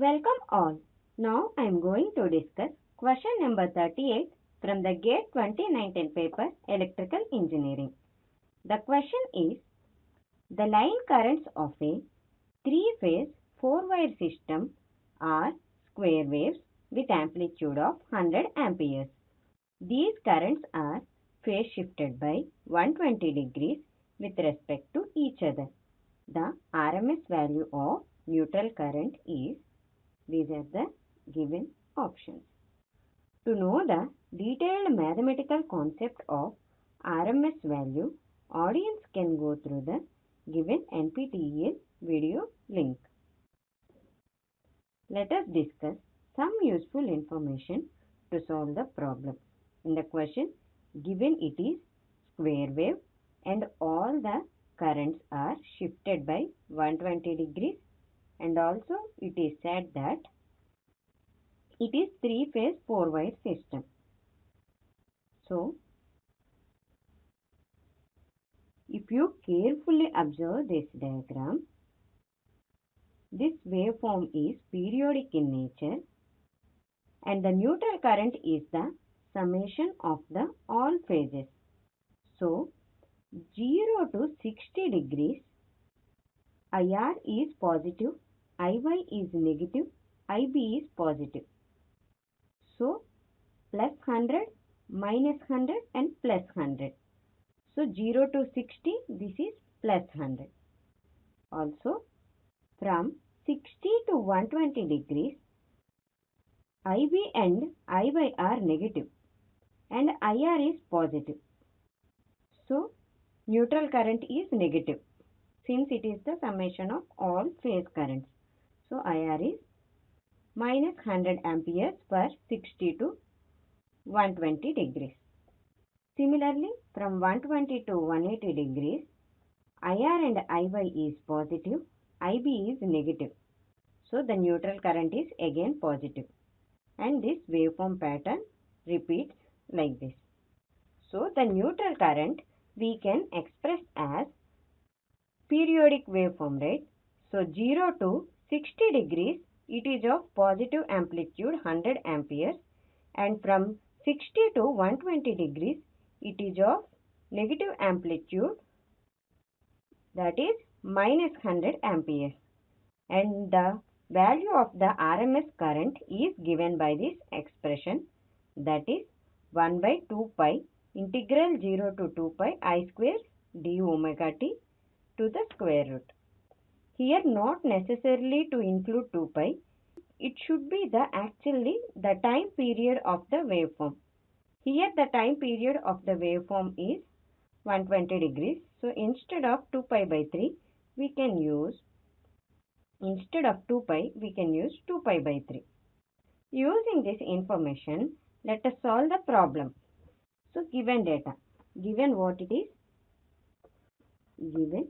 Welcome all. Now I am going to discuss question number 38 from the GATE 2019 paper Electrical Engineering. The question is, the line currents of a three-phase four-wire system are square waves with amplitude of 100 amperes. These currents are phase shifted by 120 degrees with respect to each other. The RMS value of neutral current is. These are the given options. To know the detailed mathematical concept of RMS value, audience can go through the given NPTEL video link. Let us discuss some useful information to solve the problem. In the question, given it is square wave and all the currents are shifted by 120 degrees, and also it is said that it is three-phase four-wire system. So, if you carefully observe this diagram, this waveform is periodic in nature and the neutral current is the summation of the all phases. So, 0 to 60 degrees, IR is positive, IY is negative, IB is positive. So, plus 100, minus 100 and plus 100. So, 0 to 60, this is plus 100. Also, from 60 to 120 degrees, IB and IY are negative and IR is positive. So, neutral current is negative since it is the summation of all phase currents. So, IR is minus 100 amperes per 60 to 120 degrees. Similarly, from 120 to 180 degrees, IR and IY is positive, IB is negative. So, the neutral current is again positive. And this waveform pattern repeats like this. So, the neutral current we can express as periodic waveform, right? So, 0 to 60 degrees, it is of positive amplitude 100 amperes, and from 60 to 120 degrees, it is of negative amplitude, that is minus 100 amperes. And the value of the RMS current is given by this expression, that is 1 by 2 pi integral 0 to 2 pi I square d omega t to the square root. Here not necessarily to include 2 pi, it should be actually the time period of the waveform. Here the time period of the waveform is 120 degrees. So instead of 2 pi by 3, we can use, instead of 2 pi, we can use 2 pi by 3. Using this information, let us solve the problem. So given data, given what it is? Given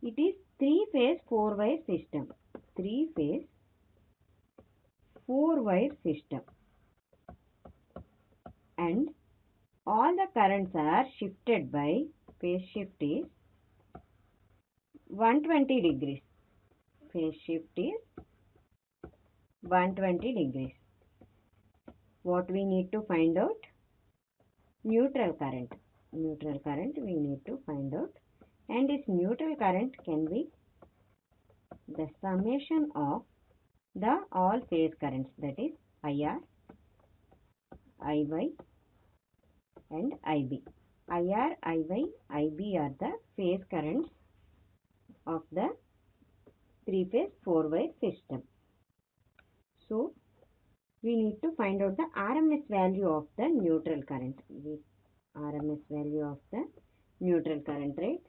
it is three-phase four-wire system. Three-phase four-wire system. And all the currents are shifted by, phase shift is 120 degrees. Phase shift is 120 degrees. What we need to find out? Neutral current. Neutral current we need to find out. And this neutral current can be the summation of the all phase currents, that is IR, IY and IB. IR, IY, IB are the phase currents of the three-phase four-wire system. So, we need to find out the RMS value of the neutral current. RMS value of the neutral current, right?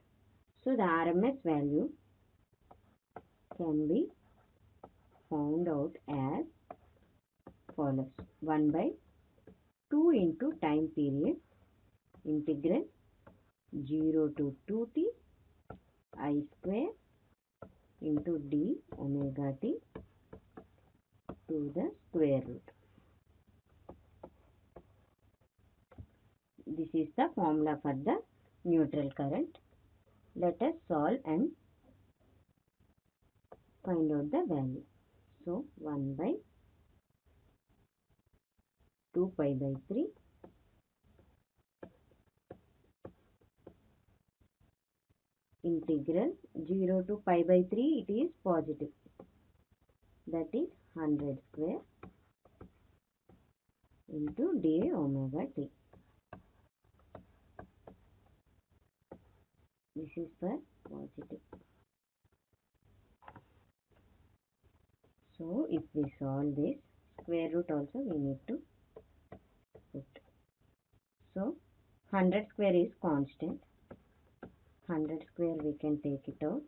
So, the RMS value can be found out as follows. 1 by 2 into time period integral 0 to 2t I square into d omega t to the square root. This is the formula for the neutral current. Let us solve and find out the value. So 1 by 2 pi by 3 integral 0 to pi by 3, it is positive, that is 100 square into d omega t. This is for positive. So if we solve this, square root also we need to put. So 100 square is constant. 100 square we can take it out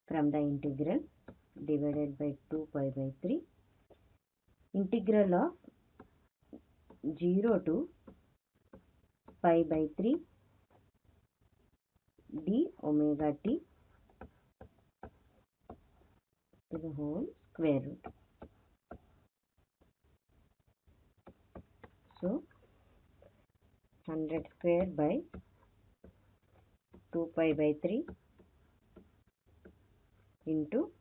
from the integral divided by 2 pi by 3. Integral of 0 to pi by 3 d omega t to the whole square root. So 100 square by 2 pi by 3 into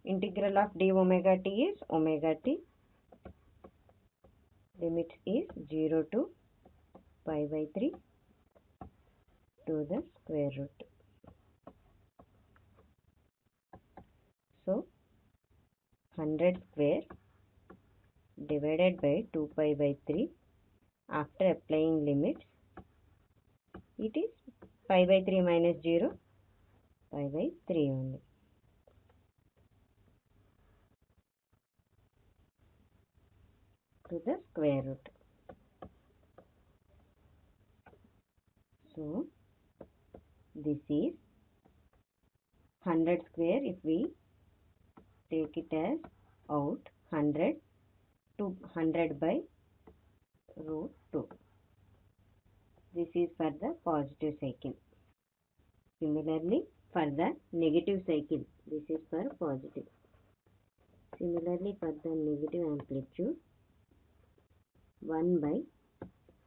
integral of d omega t is omega t. Limit is 0 to pi by 3 to the square root. So 100 square divided by 2 pi by 3, after applying limits, it is pi by 3 minus 0, pi by 3 only. To the square root. So this is 100 square. If we take it as out, 100 to 100 by root 2. This is for the positive cycle. Similarly, for the negative cycle, this is for positive. Similarly, for the negative amplitude, 1 by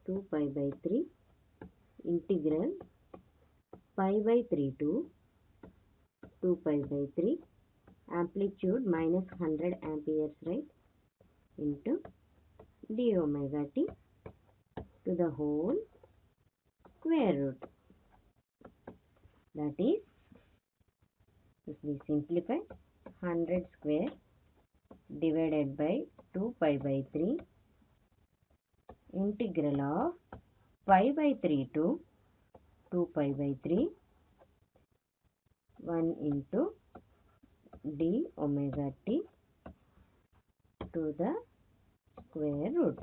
2 pi by 3 integral pi by 3 to 2 pi by 3 amplitude minus 100 amperes, right, into d omega t to the whole square root. That is, if we simplify, 100 square divided by 2 pi by 3 integral of pi by 3 to 2 pi by 3 1 into d omega t to the square root.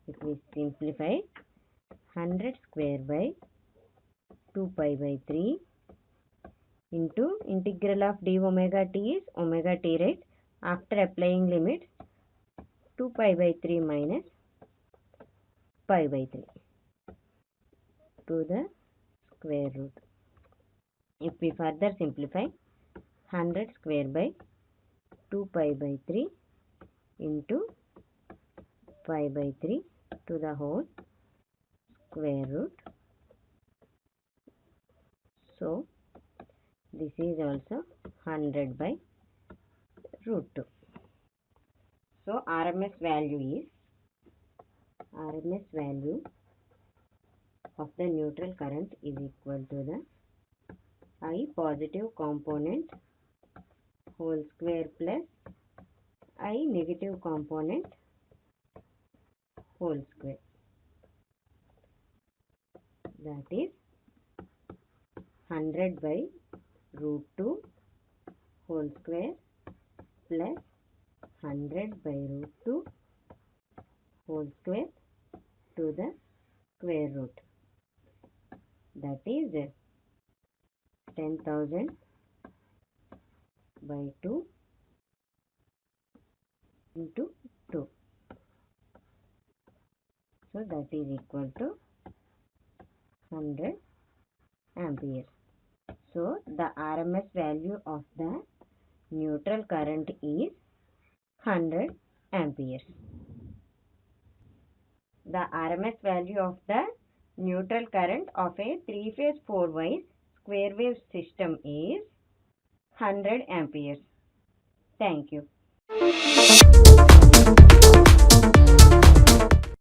If we simplify, 100 square by 2 pi by 3 into integral of d omega t is omega t, right? After applying limits, 2 pi by 3 minus pi by 3 to the square root. If we further simplify, 100 square by 2 pi by 3 into pi by 3 to the whole square root. So this is also 100 by root 2. So RMS value of the neutral current is equal to the I positive component whole square plus I negative component whole square. That is 100 by root 2 whole square plus 100 by root 2 whole square to the square root. That is 10,000 by 2 into 2. So that is equal to 100 amperes. So the RMS value of the neutral current is 100 amperes. The RMS value of the neutral current of a 3-phase 4-wire square wave system is 100 amperes. Thank you.